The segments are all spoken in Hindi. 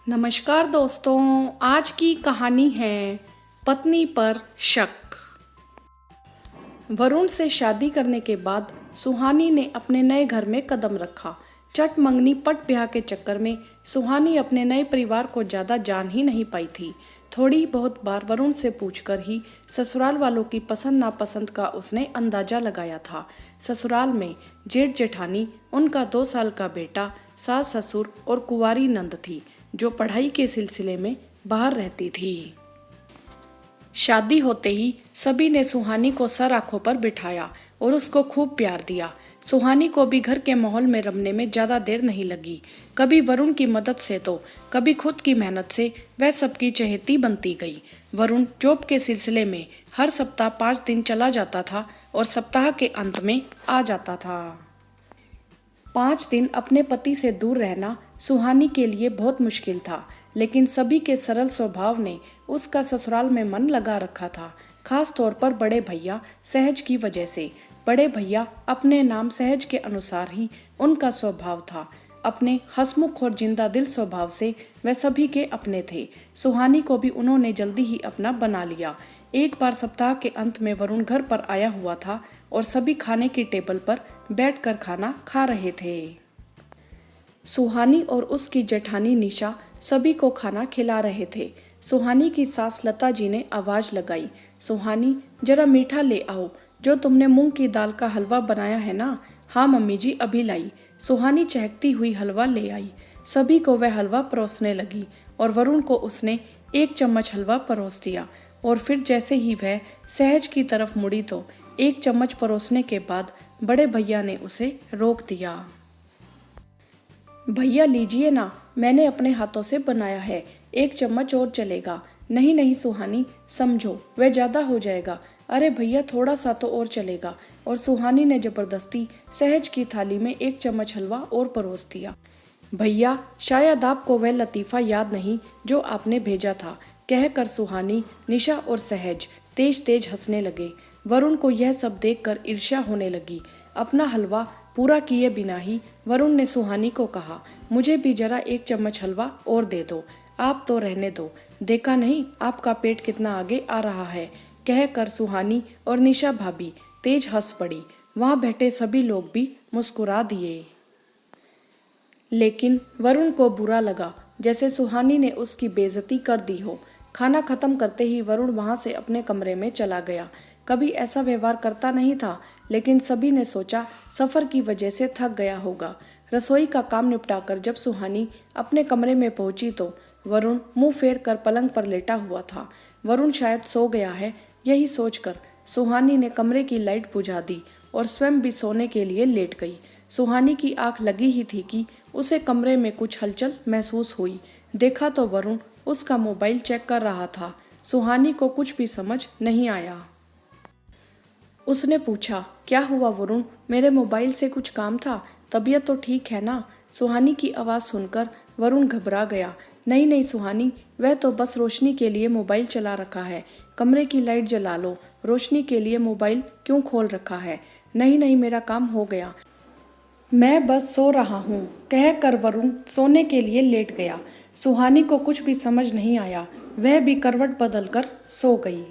नमस्कार दोस्तों, आज की कहानी है पत्नी पर शक। वरुण से शादी करने के बाद सुहानी ने अपने नए घर में कदम रखा। चट मंगनी पट ब्याह के चक्कर में सुहानी अपने नए परिवार को ज़्यादा जान ही नहीं पाई थी। थोड़ी बहुत बार वरुण से पूछकर ही ससुराल वालों की पसंद नापसंद का उसने अंदाजा लगाया था। ससुराल में जेठ जेठानी, उनका 2 साल का बेटा, सास ससुर और कुंवारी नंद थी जो पढ़ाई के सिलसिले में बाहर रहती थी। शादी होते ही सभी ने सुहानी को सर आंखों पर बिठाया और उसको खूब प्यार दिया। सुहानी को भी घर के माहौल में रमने में ज़्यादा देर नहीं लगी। कभी वरुण की मदद से तो कभी खुद की मेहनत से वह सबकी चहेती बनती गई। वरुण जॉब के सिलसिले में हर सप्ताह 5 दिन चला जाता था और सप्ताह के अंत में आ जाता था। 5 दिन अपने पति से दूर रहना सुहानी के लिए बहुत मुश्किल था, लेकिन सभी के सरल स्वभाव ने उसका ससुराल में मन लगा रखा था। खास तौर पर बड़े भैया सहज की वजह से। बड़े भैया अपने नाम सहज के अनुसार ही उनका स्वभाव था। अपने हंसमुख और जिंदा दिल स्वभाव से वह सभी के अपने थे। सुहानी को भी उन्होंने जल्दी ही अपना बना लिया। एक बार सप्ताह के अंत में वरुण घर पर आया हुआ था और सभी खाने की टेबल पर बैठकर खाना खा रहे थे। सुहानी और उसकी जेठानी निशा सभी को खाना खिला रहे थे। सुहानी की सास लता जी ने आवाज लगाई, सुहानी जरा मीठा ले आओ, जो तुमने मूंग की दाल का हलवा बनाया है ना। हाँ मम्मी जी, अभी लाई। सुहानी चहकती हुई हलवा ले आई। सभी को वह हलवा परोसने लगी और वरुण को उसने 1 चम्मच हलवा परोस दिया और फिर जैसे ही वह सहज की तरफ मुड़ी तो 1 चम्मच परोसने के बाद बड़े भैया ने उसे रोक दिया। भैया लीजिए ना, मैंने अपने हाथों से बनाया है, 1 चम्मच और चलेगा। नहीं नहीं सुहानी, समझो वह ज़्यादा हो जाएगा। अरे भैया थोड़ा सा तो और चलेगा। और सुहानी ने जबरदस्ती सहज की थाली में 1 चम्मच हलवा और परोस दिया। भैया शायद आपको वह लतीफ़ा याद नहीं जो आपने भेजा था, कहकर सुहानी, निशा और सहज तेज तेज हंसने लगे। वरुण को यह सब देखकर ईर्ष्या होने लगी। अपना हलवा पूरा किए बिना ही वरुण ने सुहानी को कहा, मुझे भी जरा 1 चम्मच हलवा और दे दो, आप तो रहने दो, देखा नहीं आपका पेट कितना आगे आ रहा है। कहकर सुहानी और निशा भाभी तेज हंस पड़ी। वहां बैठे सभी लोग भी मुस्कुरा दिए। लेकिन वरुण को बुरा लगा, जैसे सुहानी ने उसकी बेइज्जती कर दी हो। खाना खत्म करते ही वरुण वहां से अपने कमरे में चला गया। कभी ऐसा व्यवहार करता नहीं था, लेकिन सभी ने सोचा सफ़र की वजह से थक गया होगा। रसोई का काम निपटाकर जब सुहानी अपने कमरे में पहुंची तो वरुण मुंह फेर कर पलंग पर लेटा हुआ था। वरुण शायद सो गया है, यही सोचकर सुहानी ने कमरे की लाइट बुझा दी और स्वयं भी सोने के लिए लेट गई। सुहानी की आंख लगी ही थी कि उसे कमरे में कुछ हलचल महसूस हुई। देखा तो वरुण उसका मोबाइल चेक कर रहा था। सुहानी को कुछ भी समझ नहीं आया। उसने पूछा, क्या हुआ वरुण, मेरे मोबाइल से कुछ काम था, तबीयत तो ठीक है ना। सुहानी की आवाज़ सुनकर वरुण घबरा गया। नहीं नहीं सुहानी, वह तो बस रोशनी के लिए मोबाइल चला रखा है, कमरे की लाइट जला लो, रोशनी के लिए मोबाइल क्यों खोल रखा है। नहीं नहीं मेरा काम हो गया, मैं बस सो रहा हूँ, कहकर वरुण सोने के लिए लेट गया। सुहानी को कुछ भी समझ नहीं आया, वह भी करवट बदलकर सो गई।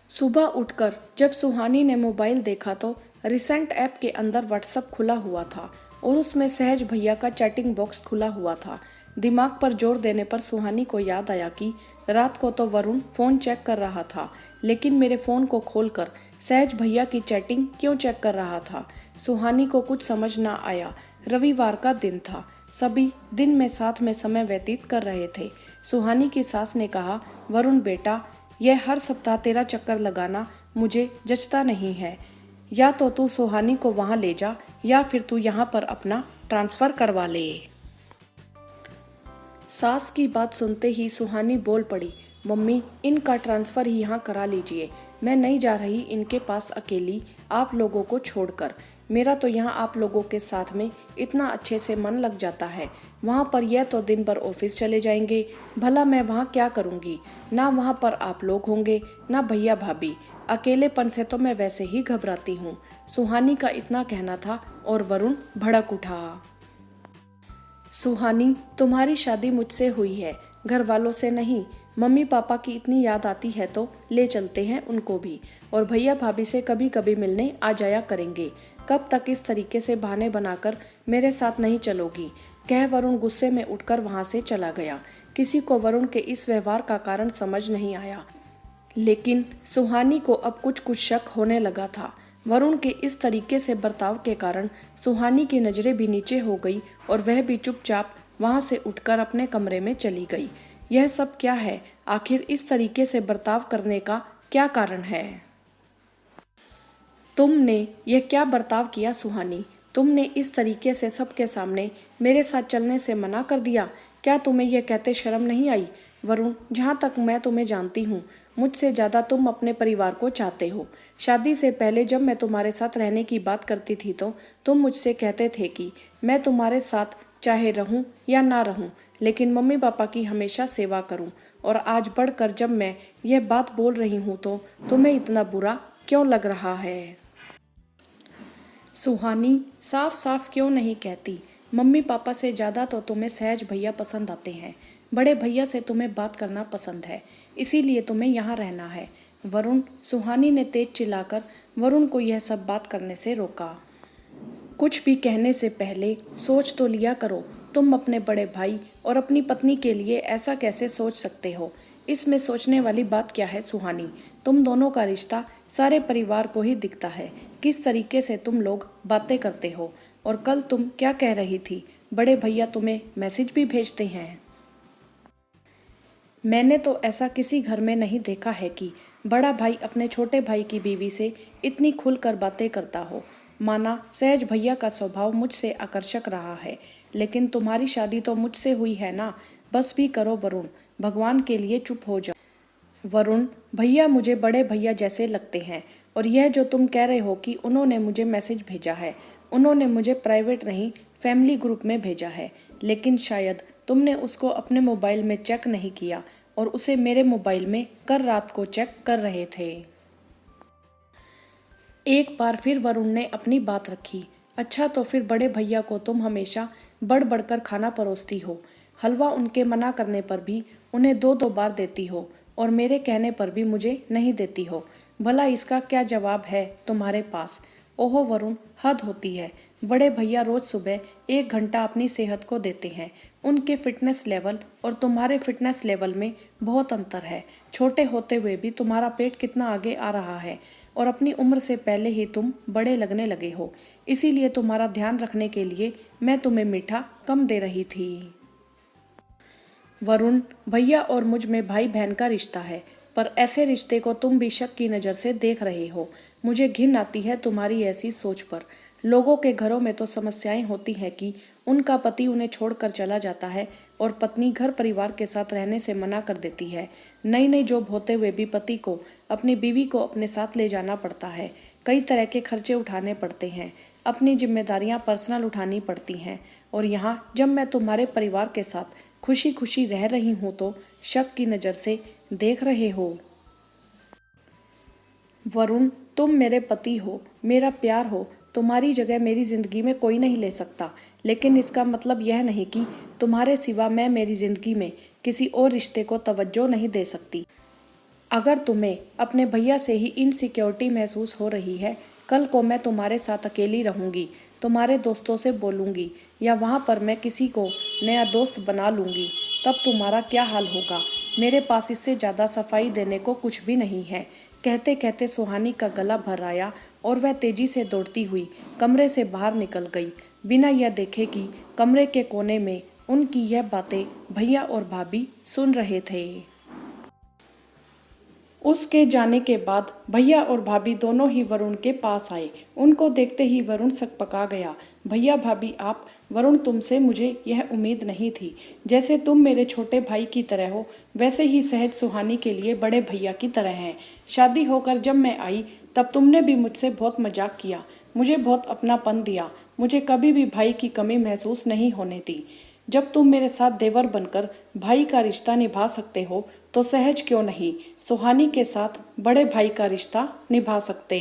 सुबह उठकर जब सुहानी ने मोबाइल देखा तो रिसेंट ऐप के अंदर व्हाट्सएप खुला हुआ था और उसमें सहज भैया का चैटिंग बॉक्स खुला हुआ था। दिमाग पर जोर देने पर सुहानी को याद आया कि रात को तो वरुण फ़ोन चेक कर रहा था, लेकिन मेरे फ़ोन को खोलकर सहज भैया की चैटिंग क्यों चेक कर रहा था। सुहानी को कुछ समझ ना आया। रविवार का दिन था, सभी दिन में साथ में समय व्यतीत कर रहे थे। सुहानी की सास ने कहा, वरुण बेटा, यह हर सप्ताह तेरा चक्कर लगाना मुझे जचता नहीं है। या तो तू सुहानी को वहाँ ले जा या फिर तू यहाँ पर अपना ट्रांसफ़र करवा ले। सास की बात सुनते ही सुहानी बोल पड़ी, मम्मी इनका ट्रांसफ़र ही यहाँ करा लीजिए, मैं नहीं जा रही इनके पास अकेली आप लोगों को छोड़कर। मेरा तो यहाँ आप लोगों के साथ में इतना अच्छे से मन लग जाता है, वहाँ पर यह तो दिन भर ऑफिस चले जाएंगे, भला मैं वहाँ क्या करूँगी। ना वहाँ पर आप लोग होंगे ना भैया भाभी, अकेलेपन से तो मैं वैसे ही घबराती हूँ। सुहानी का इतना कहना था और वरुण भड़क उठा। सुहानी, तुम्हारी शादी मुझसे हुई है, घर वालों से नहीं। मम्मी पापा की इतनी याद आती है तो ले चलते हैं उनको भी, और भैया भाभी से कभी कभी मिलने आ जाया करेंगे। कब तक इस तरीके से बहाने बनाकर मेरे साथ नहीं चलोगी? कह वरुण गुस्से में उठकर वहां से चला गया। किसी को वरुण के इस व्यवहार का कारण समझ नहीं आया, लेकिन सुहानी को अब कुछ कुछ शक होने लगा था। वरुण के इस तरीके से बर्ताव के कारण सुहानी की नजरें भी नीचे हो गई और वह भी चुपचाप वहां से उठकर अपने कमरे में चली गई। यह सब क्या है? आखिर इस तरीके से बर्ताव करने का क्या कारण है? तुमने यह क्या बर्ताव किया सुहानी? तुमने इस तरीके से सबके सामने मेरे साथ चलने से मना कर दिया। क्या तुम्हें यह कहते शर्म नहीं आई? वरुण, जहाँ तक मैं तुम्हें जानती हूँ, मुझसे ज़्यादा तुम अपने परिवार को चाहते हो। शादी से पहले जब मैं तुम्हारे साथ रहने की बात करती थी तो तुम मुझसे कहते थे कि मैं तुम्हारे साथ चाहे रहूं या ना रहूं, लेकिन मम्मी पापा की हमेशा सेवा करूं। और आज बढ़कर जब मैं यह बात बोल रही हूं तो तुम्हें इतना बुरा क्यों लग रहा है? सुहानी, साफ साफ क्यों नहीं कहती? मम्मी पापा से ज़्यादा तो तुम्हें सहज भैया पसंद आते हैं। बड़े भैया से तुम्हें बात करना पसंद है, इसीलिए तुम्हें यहाँ रहना है। वरुण, सुहानी ने तेज चिल्लाकर वरुण को यह सब बात करने से रोका। कुछ भी कहने से पहले सोच तो लिया करो। तुम अपने बड़े भाई और अपनी पत्नी के लिए ऐसा कैसे सोच सकते हो? इसमें सोचने वाली बात क्या है सुहानी? तुम दोनों का रिश्ता सारे परिवार को ही दिखता है। किस तरीके से तुम लोग बातें करते हो। और कल तुम क्या कह रही थी? बड़े भैया तुम्हें मैसेज भी भेजते हैं। मैंने तो ऐसा किसी घर में नहीं देखा है कि बड़ा भाई अपने छोटे भाई की बीवी से इतनी खुलकर बातें करता हो। माना सहज भैया का स्वभाव मुझसे आकर्षक रहा है, लेकिन तुम्हारी शादी तो मुझसे हुई है ना। बस भी करो वरुण, भगवान के लिए चुप हो जाओ। वरुण, भैया मुझे बड़े भैया जैसे लगते हैं, और यह जो तुम कह रहे हो कि उन्होंने मुझे मैसेज भेजा है, उन्होंने मुझे प्राइवेट नहीं फैमिली ग्रुप में भेजा है, लेकिन शायद तुमने उसको अपने मोबाइल में चेक नहीं किया और उसे मेरे मोबाइल में कल रात को चेक कर रहे थे। एक बार फिर वरुण ने अपनी बात रखी। अच्छा, तो फिर बड़े भैया को तुम हमेशा बढ़ बढ़कर खाना परोसती हो। हलवा उनके मना करने पर भी उन्हें दो दो बार देती हो, और मेरे कहने पर भी मुझे नहीं देती हो। भला इसका क्या जवाब है तुम्हारे पास? ओहो वरुण, हद होती है। बड़े भैया रोज सुबह 1 घंटा अपनी सेहत को देते हैं। उनके फिटनेस लेवल और तुम्हारे फिटनेस लेवल में बहुत अंतर है। छोटे होते हुए भी तुम्हारा पेट कितना आगे आ रहा है, और अपनी उम्र से पहले ही तुम बड़े लगने लगे हो। इसीलिए तुम्हारा ध्यान रखने के लिए मैं तुम्हें मीठा कम दे रही थी। वरुण, भैया और मुझ में भाई बहन का रिश्ता है, पर ऐसे रिश्ते को तुम भी शक की नज़र से देख रहे हो। मुझे घिन आती है तुम्हारी ऐसी सोच पर। लोगों के घरों में तो समस्याएं होती हैं कि उनका पति उन्हें छोड़कर चला जाता है और पत्नी घर परिवार के साथ रहने से मना कर देती है। नई नई जॉब होते हुए भी पति को अपनी बीवी को अपने साथ ले जाना पड़ता है। कई तरह के खर्चे उठाने पड़ते हैं, अपनी जिम्मेदारियां पर्सनल उठानी पड़ती हैं। और यहाँ जब मैं तुम्हारे परिवार के साथ खुशी खुशी रह रही हूँ तो शक की नज़र से देख रहे हो। वरुण, तुम मेरे पति हो, मेरा प्यार हो। तुम्हारी जगह मेरी जिंदगी में कोई नहीं ले सकता, लेकिन इसका मतलब यह नहीं कि तुम्हारे सिवा मैं मेरी जिंदगी में किसी और रिश्ते को तवज्जो नहीं दे सकती। अगर तुम्हें अपने भैया से ही इनसिक्योरिटी महसूस हो रही है, कल को मैं तुम्हारे साथ अकेली रहूंगी, तुम्हारे दोस्तों से बोलूंगी, या वहाँ पर मैं किसी को नया दोस्त बना लूंगी, तब तुम्हारा क्या हाल होगा? मेरे पास इससे ज़्यादा सफाई देने को कुछ भी नहीं है। कहते कहते सुहानी का गला भर आया और वह तेजी से दौड़ती हुई कमरे से बाहर निकल गई, बिना यह देखे कि कमरे के कोने में उनकी यह बातें भैया और भाभी सुन रहे थे। उसके जाने के बाद भैया और भाभी दोनों ही वरुण के पास आए। उनको देखते ही वरुण सकपका गया। भैया भाभी आप? वरुण, तुमसे मुझे यह उम्मीद नहीं थी। जैसे तुम मेरे छोटे भाई की तरह हो, वैसे ही सहज सुहानी के लिए बड़े भैया की तरह हैं। शादी होकर जब मैं आई तब तुमने भी मुझसे बहुत मजाक किया, मुझे बहुत अपनापन दिया, मुझे कभी भी भाई की कमी महसूस नहीं होने दी। जब तुम मेरे साथ देवर बनकर भाई का रिश्ता निभा सकते हो तो सहज क्यों नहीं सुहानी के साथ बड़े भाई का रिश्ता निभा सकते।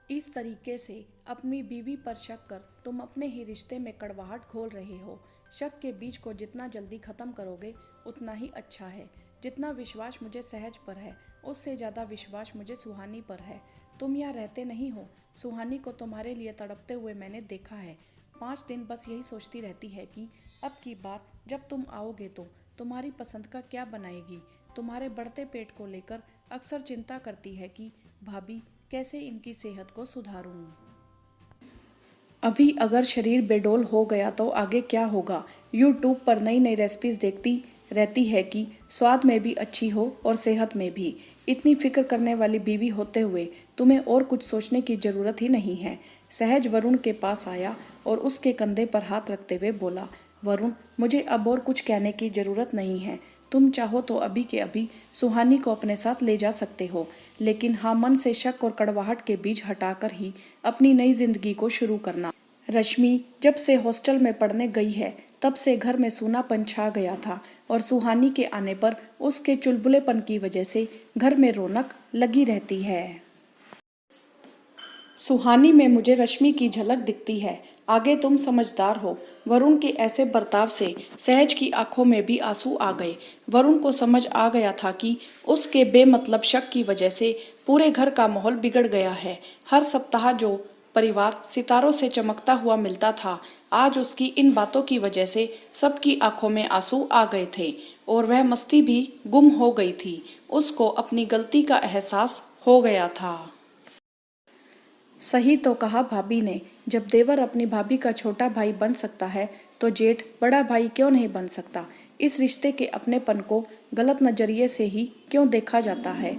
इस तरीके से अपनी बीवी पर शक कर तुम अपने ही रिश्ते में कड़वाहट घोल रहे हो। शक के बीज को जितना जल्दी खत्म करोगे उतना ही अच्छा है। जितना विश्वास मुझे सहज पर है उससे ज़्यादा विश्वास मुझे सुहानी पर है। तुम यहाँ रहते नहीं हो, सुहानी को तुम्हारे लिए तड़पते हुए मैंने देखा है। 5 दिन बस यही सोचती रहती है कि अब की बार जब तुम आओगे तो तुम्हारी पसंद का क्या बनाएगी। तुम्हारे बढ़ते पेट को लेकर अक्सर चिंता करती है कि भाभी कैसे इनकी सेहत को सुधारूं। अभी अगर शरीर बेडोल हो गया तो आगे क्या होगा। यूट्यूब पर नई नई रेसिपीज देखती रहती है कि स्वाद में भी अच्छी हो और सेहत में भी। इतनी फिक्र करने वाली बीवी होते हुए तुम्हें और कुछ सोचने की जरूरत ही नहीं है। सहज वरुण के पास आया और उसके कंधे पर हाथ रखते हुए बोला, वरुण, मुझे अब और कुछ कहने की जरूरत नहीं है। तुम चाहो तो अभी के अभी सुहानी को अपने साथ ले जा सकते हो, लेकिन हाँ, मन से शक और कड़वाहट के बीज हटाकर ही अपनी नई जिंदगी को शुरू करना। रश्मि जब से हॉस्टल में पढ़ने गई है तब से घर में सूनापन छा गया था और सुहानी के आने पर उसके चुलबुलेपन की वजह से घर में रौनक लगी रहती है। सुहानी में मुझे रश्मि की झलक दिखती है। आगे तुम समझदार हो। वरुण के ऐसे बर्ताव से सहज की आंखों में भी आंसू आ गए। वरुण को समझ आ गया था कि उसके बेमतलब शक की वजह से पूरे घर का माहौल बिगड़ गया है। हर सप्ताह जो परिवार सितारों से चमकता हुआ मिलता था, आज उसकी इन बातों की वजह से सबकी आंखों में आंसू आ गए थे और वह मस्ती भी गुम हो गई थी। उसको अपनी गलती का एहसास हो गया था। सही तो कहा भाभी ने, जब देवर अपनी भाभी का छोटा भाई बन सकता है तो जेठ बड़ा भाई क्यों नहीं बन सकता। इस रिश्ते के अपनेपन को गलत नजरिए से ही क्यों देखा जाता है।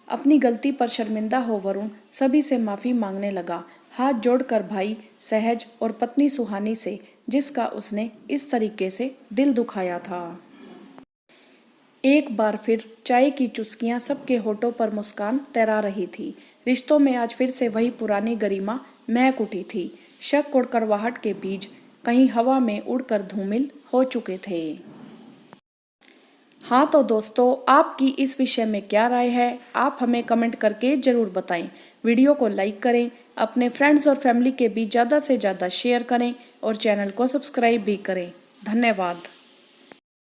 अपनी गलती पर शर्मिंदा हो वरुण सभी से माफी मांगने लगा, हाथ जोड़कर भाई सहज और पत्नी सुहानी से, जिसका उसने इस तरीके से दिल दुखाया था। एक बार फिर चाय की चुस्कियां सबके होठों पर मुस्कान तैरा रही थी। रिश्तों में आज फिर से वही पुरानी गरिमा महक उठी थी। शक और कड़वाहट के बीज कहीं हवा में उड़कर धूमिल हो चुके थे। हाँ तो दोस्तों, आपकी इस विषय में क्या राय है, आप हमें कमेंट करके जरूर बताएं। वीडियो को लाइक करें, अपने फ्रेंड्स और फैमिली के बीच ज़्यादा से ज़्यादा शेयर करें और चैनल को सब्सक्राइब भी करें। धन्यवाद।